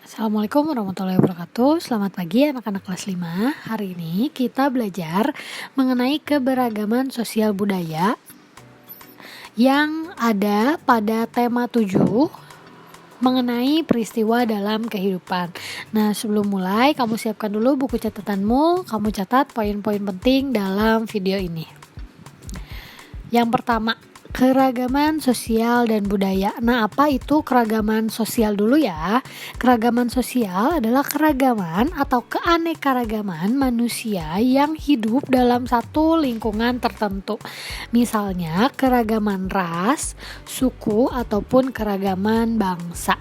Assalamualaikum warahmatullahi wabarakatuh. Selamat pagi anak-anak kelas 5. Hari ini kita belajar mengenai keberagaman sosial budaya yang ada pada tema 7 mengenai peristiwa dalam kehidupan. Nah, sebelum mulai kamu siapkan dulu buku catatanmu, kamu catat poin-poin penting dalam video ini. Yang pertama, keragaman sosial dan budaya. Nah, apa itu keragaman sosial dulu ya? Keragaman sosial adalah keragaman atau keanekaragaman manusia yang hidup dalam satu lingkungan tertentu. Misalnya keragaman ras, suku, ataupun keragaman bangsa.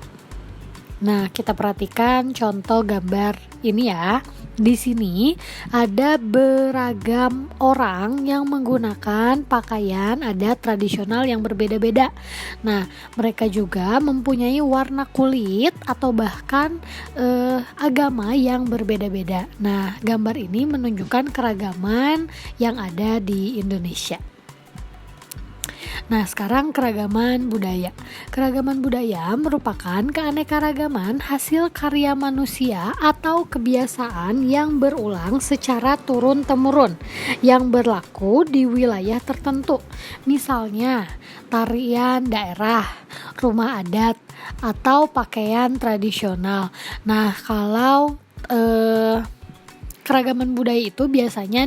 Nah, kita perhatikan contoh gambar ini ya. Di sini ada beragam orang yang menggunakan pakaian adat tradisional yang berbeda-beda. Nah, mereka juga mempunyai warna kulit atau bahkan agama yang berbeda-beda. Nah, gambar ini menunjukkan keragaman yang ada di Indonesia. Nah, sekarang keragaman budaya. Keragaman budaya merupakan keanekaragaman hasil karya manusia atau kebiasaan yang berulang secara turun-temurun yang berlaku di wilayah tertentu. Misalnya, tarian daerah, rumah adat, atau pakaian tradisional. Nah, kalau keragaman budaya itu biasanya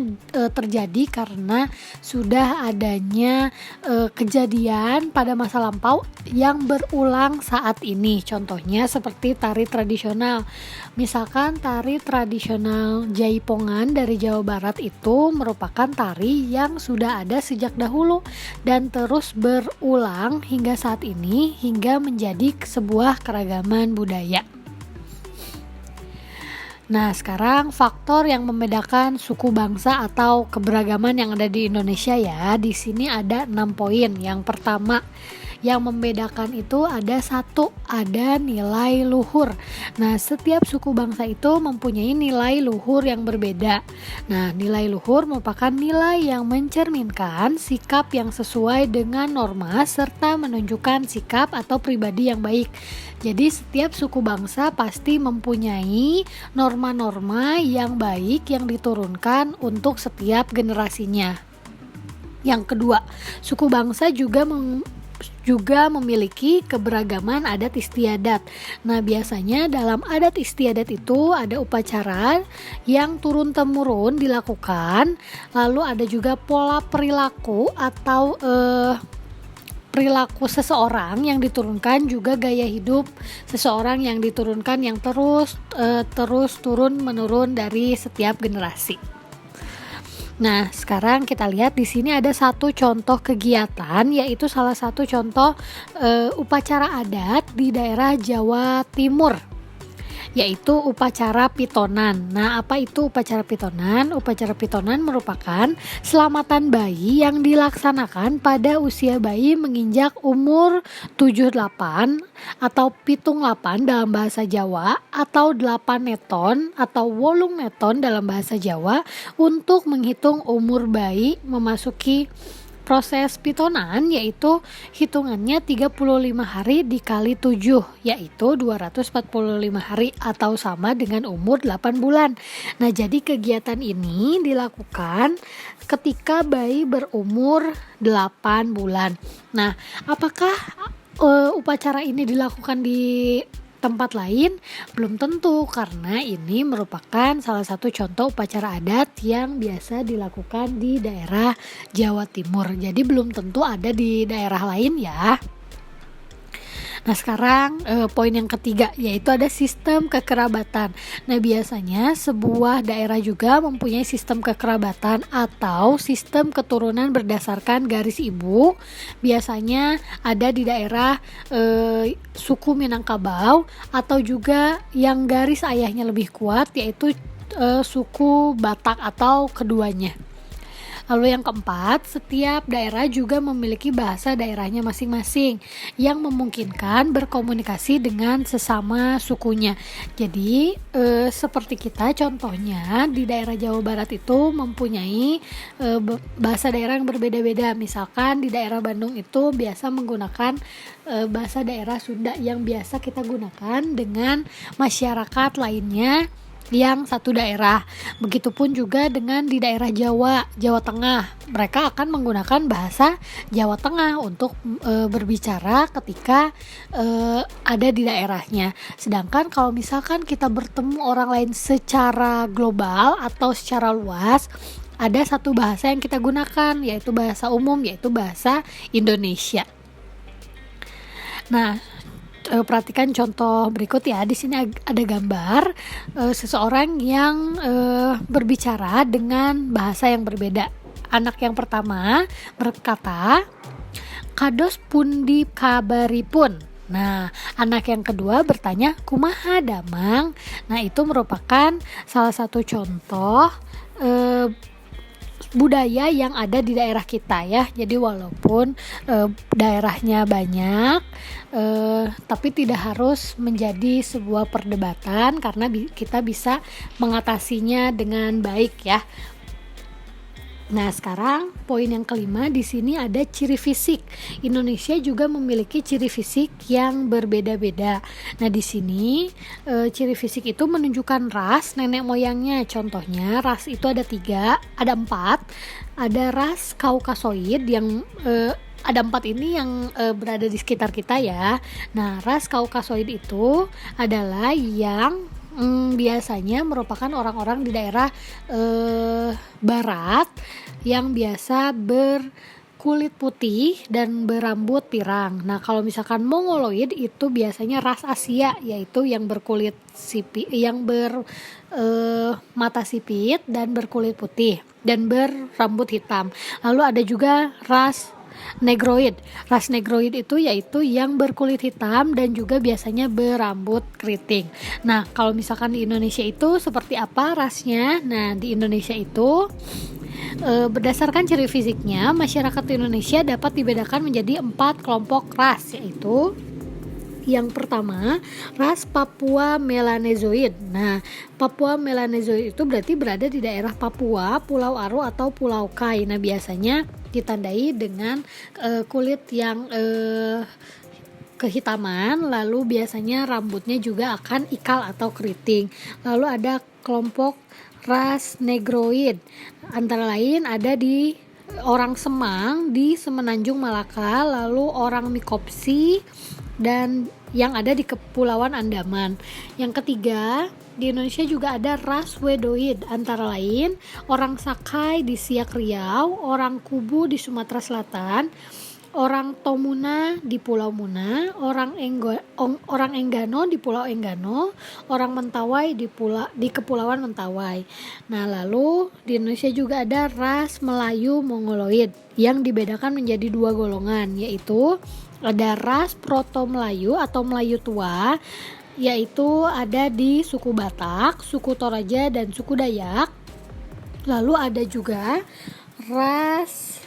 terjadi karena sudah adanya kejadian pada masa lampau yang berulang saat ini. Contohnya seperti tari tradisional. Misalkan tari tradisional Jaipongan dari Jawa Barat itu merupakan tari yang sudah ada sejak dahulu dan terus berulang hingga saat ini hingga menjadi sebuah keragaman budaya. Nah, sekarang faktor yang membedakan suku bangsa atau keberagaman yang ada di Indonesia ya. Di sini ada 6 poin. Yang pertama, yang membedakan itu ada nilai luhur. Nah, setiap suku bangsa itu mempunyai nilai luhur yang berbeda. Nah, nilai luhur merupakan nilai yang mencerminkan sikap yang sesuai dengan norma serta menunjukkan sikap atau pribadi yang baik. Jadi setiap suku bangsa pasti mempunyai norma-norma yang baik yang diturunkan untuk setiap generasinya. Yang kedua, suku bangsa juga memiliki keberagaman adat istiadat. Nah, biasanya dalam adat istiadat itu ada upacara yang turun-temurun dilakukan, lalu ada juga pola perilaku atau perilaku seseorang yang diturunkan, juga gaya hidup seseorang yang diturunkan yang terus turun menurun dari setiap generasi. Nah, sekarang kita lihat di sini ada satu contoh kegiatan, yaitu salah satu contoh upacara adat di daerah Jawa Timur, yaitu upacara pitonan. Nah, apa itu upacara pitonan? Upacara pitonan merupakan selamatan bayi yang dilaksanakan pada usia bayi menginjak umur 78 atau pitung 8 dalam bahasa Jawa, atau 8 neton atau wolung neton dalam bahasa Jawa, untuk menghitung umur bayi memasuki proses pitonan, yaitu hitungannya 35 hari dikali 7, yaitu 245 hari atau sama dengan umur 8 bulan. Nah, jadi kegiatan ini dilakukan ketika bayi berumur 8 bulan. Nah, apakah upacara ini dilakukan di tempat lain? Belum tentu, karena ini merupakan salah satu contoh upacara adat yang biasa dilakukan di daerah Jawa Timur. Jadi belum tentu ada di daerah lain ya. Nah, sekarang poin yang ketiga, yaitu ada sistem kekerabatan. Nah, biasanya sebuah daerah juga mempunyai sistem kekerabatan atau sistem keturunan berdasarkan garis ibu. Biasanya ada di daerah suku Minangkabau, atau juga yang garis ayahnya lebih kuat, yaitu suku Batak atau keduanya. Lalu yang keempat, setiap daerah juga memiliki bahasa daerahnya masing-masing yang memungkinkan berkomunikasi dengan sesama sukunya. Jadi seperti kita contohnya di daerah Jawa Barat itu mempunyai bahasa daerah yang berbeda-beda. Misalkan di daerah Bandung itu biasa menggunakan bahasa daerah Sunda yang biasa kita gunakan dengan masyarakat lainnya yang satu daerah. Begitupun juga dengan di daerah Jawa Tengah, mereka akan menggunakan bahasa Jawa Tengah untuk berbicara ketika ada di daerahnya. Sedangkan kalau misalkan kita bertemu orang lain secara global atau secara luas, ada satu bahasa yang kita gunakan, yaitu bahasa umum, yaitu bahasa Indonesia. Nah, perhatikan contoh berikut ya. Di sini ada gambar seseorang yang berbicara dengan bahasa yang berbeda. Anak yang pertama berkata, "Kados pundi kabaripun?" Nah, anak yang kedua bertanya, "Kumaha damang?" Nah, itu merupakan salah satu contoh budaya yang ada di daerah kita ya. Jadi walaupun daerahnya banyak, tapi tidak harus menjadi sebuah perdebatan karena kita bisa mengatasinya dengan baik ya. Nah, sekarang poin yang kelima, di sini ada ciri fisik. Indonesia juga memiliki ciri fisik yang berbeda-beda. Nah, di sini ciri fisik itu menunjukkan ras nenek moyangnya. Contohnya, ras itu ada 4. Ada ras Kaukasoid yang ada 4 ini yang berada di sekitar kita ya. Nah, ras Kaukasoid itu adalah yang biasanya merupakan orang-orang di daerah barat yang biasa berkulit putih dan berambut pirang. Nah, kalau misalkan Mongoloid itu biasanya ras Asia, yaitu yang berkulit sipit, yang bermata sipit dan berkulit putih dan berambut hitam. Lalu ada juga ras Negroid. Ras Negroid itu yaitu yang berkulit hitam dan juga biasanya berambut keriting. Nah, kalau misalkan di Indonesia itu seperti apa rasnya? Nah, di Indonesia itu berdasarkan ciri fisiknya, masyarakat Indonesia dapat dibedakan menjadi 4 kelompok ras, yaitu yang pertama, ras Papua Melanezoid. Nah, Papua Melanezoid itu berarti berada di daerah Papua, Pulau Aru atau Pulau Kai. Nah, biasanya ditandai dengan kulit yang kehitaman, lalu biasanya rambutnya juga akan ikal atau keriting. Lalu ada kelompok ras Negroid. Antara lain ada di orang Semang di Semenanjung Malaka, lalu orang Mikopsi dan yang ada di Kepulauan Andaman. Yang ketiga, di Indonesia juga ada ras Wedoid, antara lain orang Sakai di Siak Riau, orang Kubu di Sumatera Selatan, orang Tomuna di Pulau Muna, orang Enggano di Pulau Enggano, orang Mentawai di Kepulauan Mentawai. Nah, lalu di Indonesia juga ada ras Melayu Mongoloid yang dibedakan menjadi 2 golongan, yaitu ada ras Proto Melayu atau Melayu tua, yaitu ada di suku Batak, suku Toraja, dan suku Dayak. Lalu ada juga ras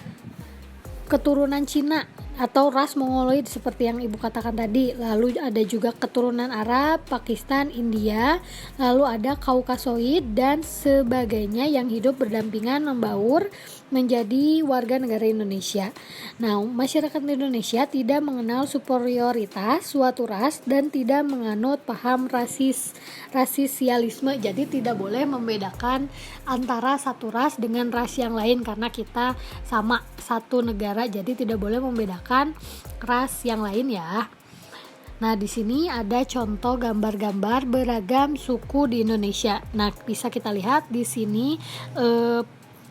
keturunan Cina atau ras Mongoloid seperti yang Ibu katakan tadi. Lalu ada juga keturunan Arab, Pakistan, India. Lalu ada Kaukasoid dan sebagainya yang hidup berdampingan membaur menjadi warga negara Indonesia. Nah, masyarakat Indonesia tidak mengenal superioritas suatu ras dan tidak menganut paham rasisialisme. Jadi tidak boleh membedakan antara satu ras dengan ras yang lain karena kita sama satu negara. Jadi tidak boleh membedakan ras yang lain ya. Nah, di sini ada contoh gambar-gambar beragam suku di Indonesia. Nah, bisa kita lihat di sini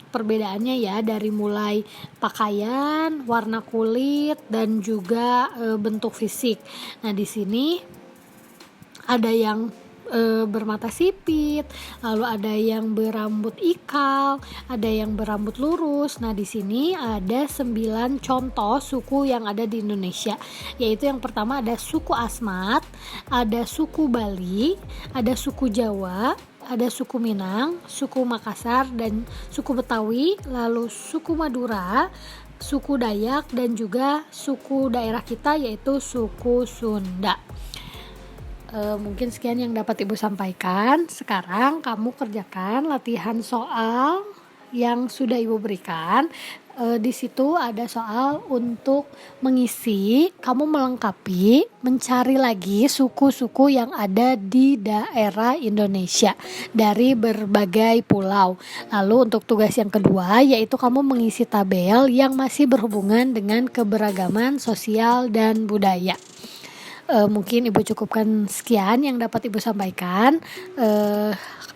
perbedaannya ya, dari mulai pakaian, warna kulit, dan juga bentuk fisik. Nah, di sini ada yang bermata sipit, lalu ada yang berambut ikal, ada yang berambut lurus. Nah, di sini ada 9 contoh suku yang ada di Indonesia, yaitu yang pertama ada suku Asmat, ada suku Bali, ada suku Jawa, ada suku Minang, suku Makassar, dan suku Betawi, lalu suku Madura, suku Dayak, dan juga suku daerah kita yaitu suku Sunda. Mungkin sekian yang dapat Ibu sampaikan. Sekarang kamu kerjakan latihan soal yang sudah Ibu berikan. Di situ ada soal untuk mengisi, kamu melengkapi, mencari lagi suku-suku yang ada di daerah Indonesia dari berbagai pulau. Lalu untuk tugas yang kedua yaitu kamu mengisi tabel yang masih berhubungan dengan keberagaman sosial dan budaya. Mungkin Ibu cukupkan sekian yang dapat Ibu sampaikan.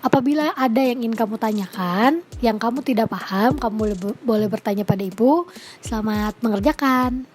Apabila ada yang ingin kamu tanyakan, yang kamu tidak paham, kamu boleh bertanya pada Ibu. Selamat mengerjakan.